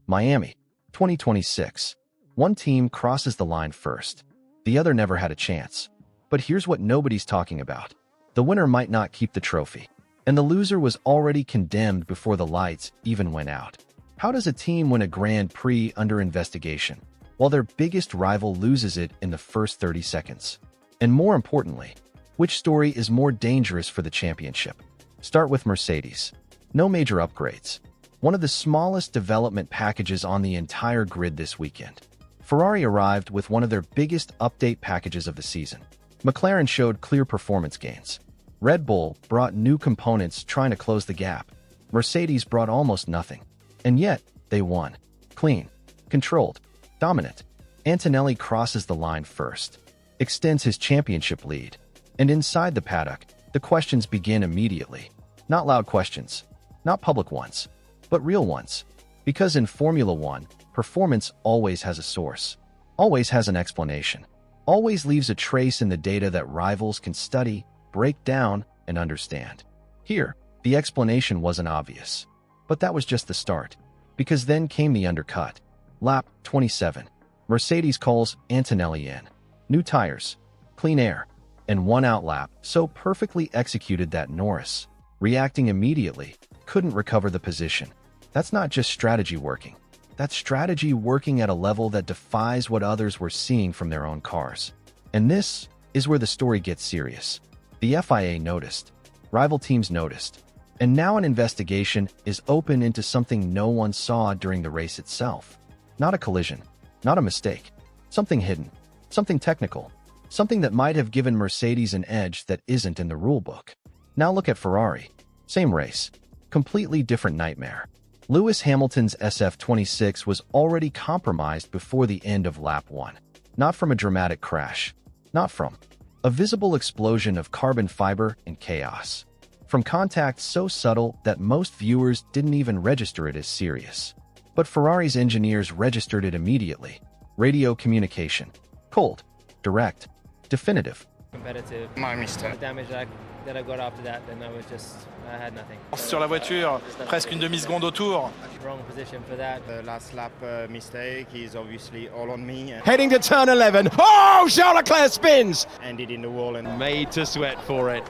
Miami, 2026. One team crosses the line first. The other never had a chance. But here's what nobody's talking about. The winner might not keep the trophy, and the loser was already condemned before the lights even went out. How does a team win a Grand Prix under investigation, while their biggest rival loses it in the first 30 seconds? And more importantly, which story is more dangerous for the championship? Start with Mercedes. No major upgrades. One of the smallest development packages on the entire grid this weekend. Ferrari arrived with one of their biggest update packages of the season. McLaren showed clear performance gains. Red Bull brought new components trying to close the gap. Mercedes brought almost nothing. And yet, they won. Clean, controlled, dominant. Antonelli crosses the line first, extends his championship lead. And inside the paddock, the questions begin immediately. Not loud questions, not public ones, but real ones. Because in Formula One, performance always has a source, always has an explanation, always leaves a trace in the data that rivals can study, break down, and understand. Here, the explanation wasn't obvious. But that was just the start, because then came the undercut. Lap 27. Mercedes calls Antonelli in. New tires, clean air, and one out lap so perfectly executed that Norris, reacting immediately, couldn't recover the position. That's not just strategy working. That's strategy working at a level that defies what others were seeing from their own cars. And this is where the story gets serious. The FIA noticed. Rival teams noticed. And now an investigation is open into something no one saw during the race itself. Not a collision, not a mistake. Something hidden, something technical, something that might have given Mercedes an edge that isn't in the rulebook. Now look at Ferrari. Same race, completely different nightmare. Lewis Hamilton's SF26 was already compromised before the end of lap 1. Not from a dramatic crash. Not from a visible explosion of carbon fiber and chaos. From contact so subtle that most viewers didn't even register it as serious. But Ferrari's engineers registered it immediately. Radio communication. Cold. Direct. Definitive. Competitive. My mistake. The damage that I got after that, then I had nothing. Sur la voiture, presque une demi-seconde au tour. Wrong position for that. The last lap mistake is obviously all on me. Heading to turn 11. Oh, Charles Leclerc spins! Ended in the wall and Made to sweat for it.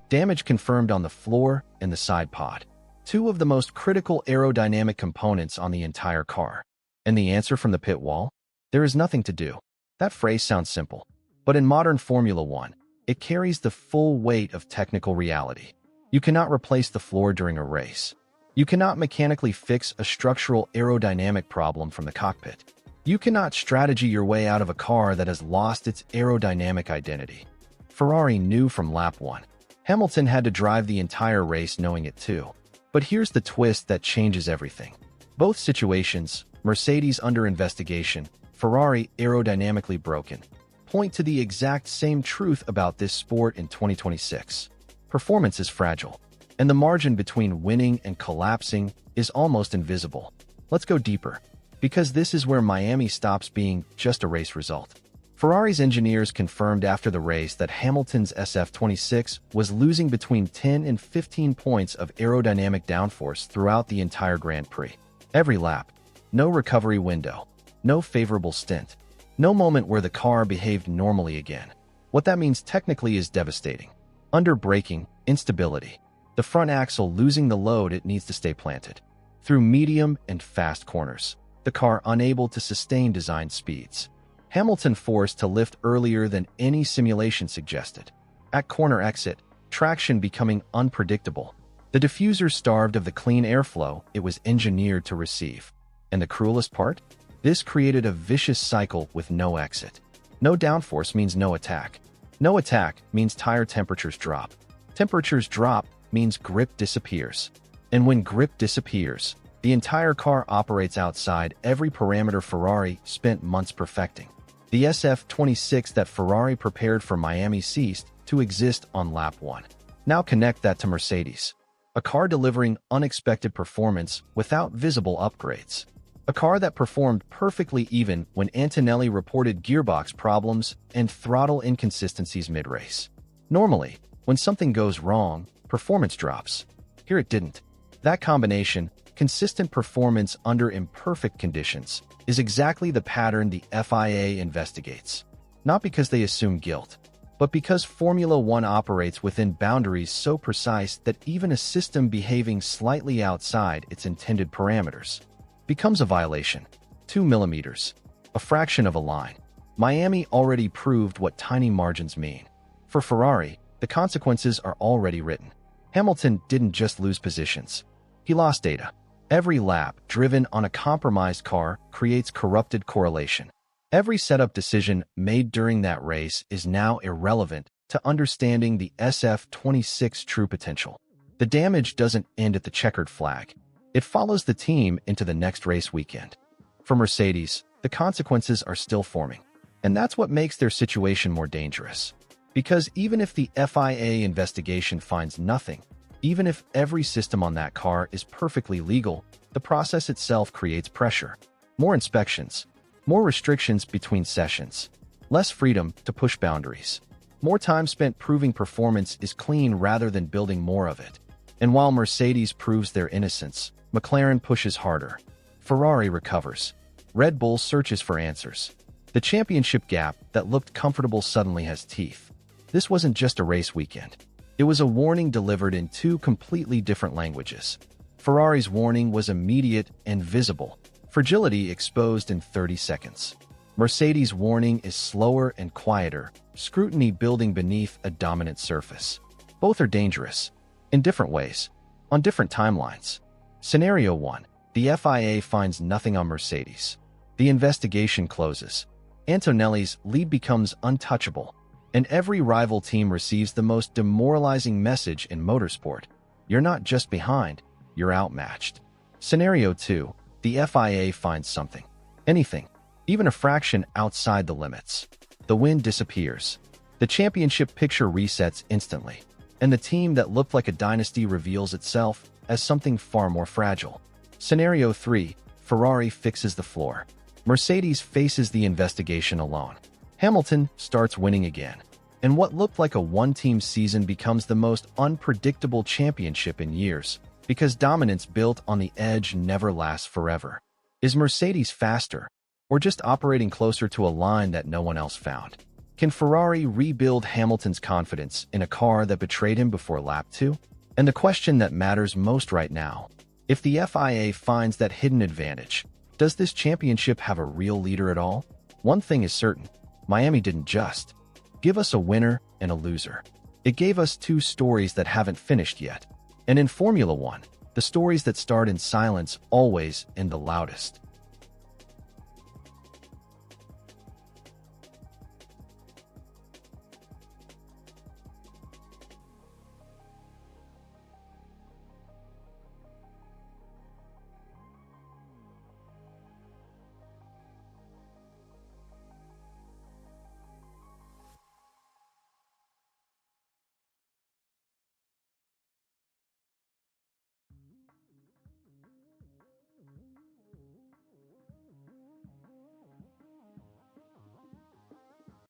Damage confirmed on the floor and the side pod. Two of the most critical aerodynamic components on the entire car. And the answer from the pit wall? There is nothing to do. That phrase sounds simple. But in modern Formula One, it carries the full weight of technical reality. You cannot replace the floor during a race. You cannot mechanically fix a structural aerodynamic problem from the cockpit. You cannot strategy your way out of a car that has lost its aerodynamic identity. Ferrari knew from lap 1. Hamilton had to drive the entire race knowing it too. But here's the twist that changes everything. Both situations, Mercedes under investigation, Ferrari aerodynamically broken, point to the exact same truth about this sport in 2026. Performance is fragile, and the margin between winning and collapsing is almost invisible. Let's go deeper, because this is where Miami stops being just a race result. Ferrari's engineers confirmed after the race that Hamilton's SF26 was losing between 10 and 15 points of aerodynamic downforce throughout the entire Grand Prix. Every lap, no recovery window, no favorable stint, no moment where the car behaved normally again. What that means technically is devastating. Under braking, instability. The front axle losing the load it needs to stay planted. Through medium and fast corners. The car unable to sustain design speeds. Hamilton forced to lift earlier than any simulation suggested. At corner exit, traction becoming unpredictable. The diffuser starved of the clean airflow it was engineered to receive. And the cruelest part? This created a vicious cycle with no exit. No downforce means no attack. No attack means tire temperatures drop. Temperatures drop means grip disappears. And when grip disappears, the entire car operates outside every parameter Ferrari spent months perfecting. The SF26 that Ferrari prepared for Miami ceased to exist on lap 1. Now connect that to Mercedes. A car delivering unexpected performance without visible upgrades. A car that performed perfectly even when Antonelli reported gearbox problems and throttle inconsistencies mid-race. Normally, when something goes wrong, performance drops. Here it didn't. That combination, Consistent performance under imperfect conditions is exactly the pattern the FIA investigates. Not because they assume guilt, but because Formula One operates within boundaries so precise that even a system behaving slightly outside its intended parameters becomes a violation. 2 millimeters, a fraction of a line. Miami already proved what tiny margins mean. For Ferrari, the consequences are already written. Hamilton didn't just lose positions. He lost data. Every lap driven on a compromised car creates corrupted correlation. Every setup decision made during that race is now irrelevant to understanding the SF26's true potential. The damage doesn't end at the checkered flag. It follows the team into the next race weekend. For Mercedes, the consequences are still forming. And that's what makes their situation more dangerous. Because even if the FIA investigation finds nothing, even if every system on that car is perfectly legal, the process itself creates pressure. More inspections, more restrictions between sessions, less freedom to push boundaries. More time spent proving performance is clean rather than building more of it. And while Mercedes proves their innocence, McLaren pushes harder. Ferrari recovers. Red Bull searches for answers. The championship gap that looked comfortable suddenly has teeth. This wasn't just a race weekend. It was a warning delivered in two completely different languages. Ferrari's warning was immediate and visible. Fragility exposed in 30 seconds. Mercedes' warning is slower and quieter, scrutiny building beneath a dominant surface. Both are dangerous, in different ways, on different timelines. Scenario 1. The FIA finds nothing on Mercedes. The investigation closes. Antonelli's lead becomes untouchable, and every rival team receives the most demoralizing message in motorsport. You're not just behind, you're outmatched. Scenario 2. The FIA finds something. Anything. Even a fraction outside the limits. The win disappears. The championship picture resets instantly. And the team that looked like a dynasty reveals itself as something far more fragile. Scenario 3. Ferrari fixes the floor. Mercedes faces the investigation alone. Hamilton starts winning again. And what looked like a one-team season becomes the most unpredictable championship in years, because dominance built on the edge never lasts forever. Is Mercedes faster, or just operating closer to a line that no one else found? Can Ferrari rebuild Hamilton's confidence in a car that betrayed him before lap 2? And the question that matters most right now, if the FIA finds that hidden advantage, does this championship have a real leader at all? One thing is certain, Miami didn't just give us a winner and a loser. It gave us two stories that haven't finished yet. And in Formula One, the stories that start in silence always end the loudest.